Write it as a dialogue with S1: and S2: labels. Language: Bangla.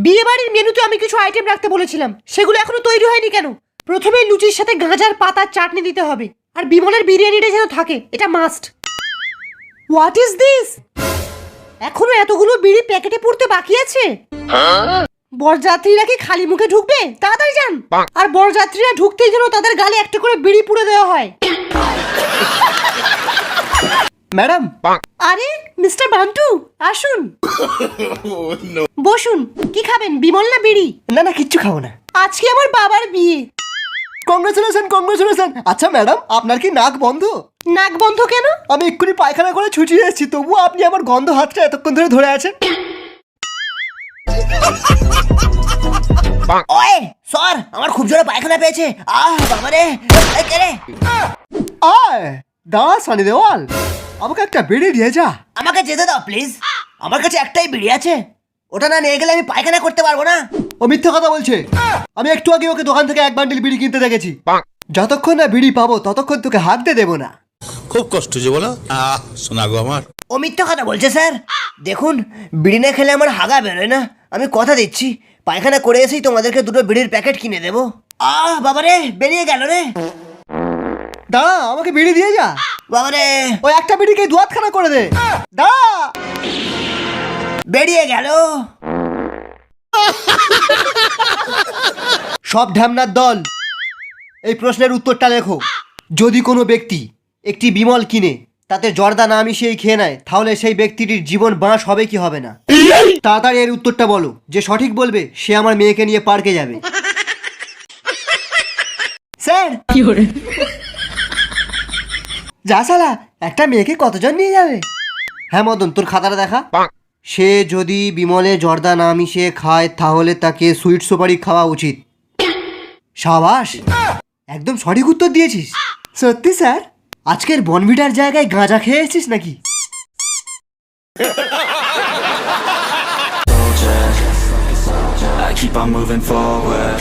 S1: বিয়ে বাড়ির মেনুতে আমি কিছু আইটেম রাখতে বলেছিলাম, সেগুলো এখনো তৈরি হয়নি কেন? প্রথমে লুচির সাথে গাঁজার পাতার চাটনি দিতে হবে, আর বিমলের বিরিয়ানিটা যেন থাকে, এটা মাস্ট। What is this? এখনো এতগুলো বিড়ি প্যাকেটে পড়তে বাকি আছে? বরযাত্রীরা কি খালি মুখে ঢুকবে? তাড়াতাড়ি যান। আর বরযাত্রীরা ঢুকতেই যেন তাদের গালে একটা করে বিড়ি পুড়ে দেওয়া হয়।
S2: ম্যাডাম।
S1: আরে মিস্টার বান্টু, আসুন। বসুন। কি খাবেন, বিমল না বিড়ি?
S2: না না, কিচ্ছু খাবো না।
S1: আজকে আমার বাবার বিয়ে।
S2: Congratulation congratulation. আচ্ছা ম্যাডাম, আপনার কি নাক বন্ধ?
S1: নাক বন্ধ কেন?
S2: আমি এক্ষুনি পায়খানা করে ছুটি এসেছি, তবুও আপনি আমার গন্ধ হাতটা এতক্ষণ ধরে ধরে আছেন।
S3: ওয়ে স্যার, আমার খুব জোরে পায়খানা পেয়েছে। বাবারে, কে রে?
S2: আয় দাঁড়া সানি দেওয়াল, আমাকে একটা বিড়ি দিয়ে যা।
S3: আমাকে যেতে দাও প্লিজ, আমার কাছে একটাই বিড়ি আছে, ওটা না নিয়ে গেলে আমি পায়খানা করতে পারবো না।
S2: ও মিথ্যা কথা বলছে। আমি একটু আগে ওকে দোকান থেকে 1 বান্ডিল বিড়ি কিনতে দেখেছি। যতক্ষণ না বিড়ি পাবো ততক্ষণ তোকে হাঁকতে দেবো না।
S4: খুব কষ্ট যে বলো, শোনা গো আমার।
S3: ও মিথ্যা কথা বলছে স্যার। দেখুন, বিড়ি না খেলে আমার হাগা বেরোয় না। আমি কথা দিচ্ছি, পায়খানা করে এসেই তোমাদেরকে 2টো বিড়ির প্যাকেট কিনে দেবো। বাবারে, বেরিয়ে গেল রে।
S2: দাঁড়া, আমাকে বিড়ি দিয়ে যা।
S3: বাবারে,
S2: ওই একটা বিড়িকে দুয়াতখানা করে দে। দাঁড়া।
S3: বেরিয়ে গেল।
S2: সব ঢ্যামনার দল, এই প্রশ্নের উত্তরটা লেখো। যদি কোনো ব্যক্তি একটি বিমল কিনে তাতে জর্দা না মিশিয়েই খেয়ে নেয়, তাহলে সেই ব্যক্তিটির জীবন বাঁশ হবে কি হবে না? তাড়াতাড়ি এর উত্তরটা বলো। যে সঠিক বলবে সে আমার মেয়েকে নিয়ে পার্কে যাবে। স্যার যা শালা, একটা মেয়েকে কতজন নিয়ে যাবে? হ্যাঁ মদন, তোর খাতাটা দেখা। সে যদি বিমলে জর্দা না মিশিয়ে খায় তাহলে তাকে সুইট সুপারি খাওয়া উচিত। সাবাস, একদম সঠিক উত্তর দিয়েছিস। সত্যি স্যার? আজকের বনভিটার জায়গায় গাঁজা খেয়েছিস নাকি?
S5: I keep on moving forward.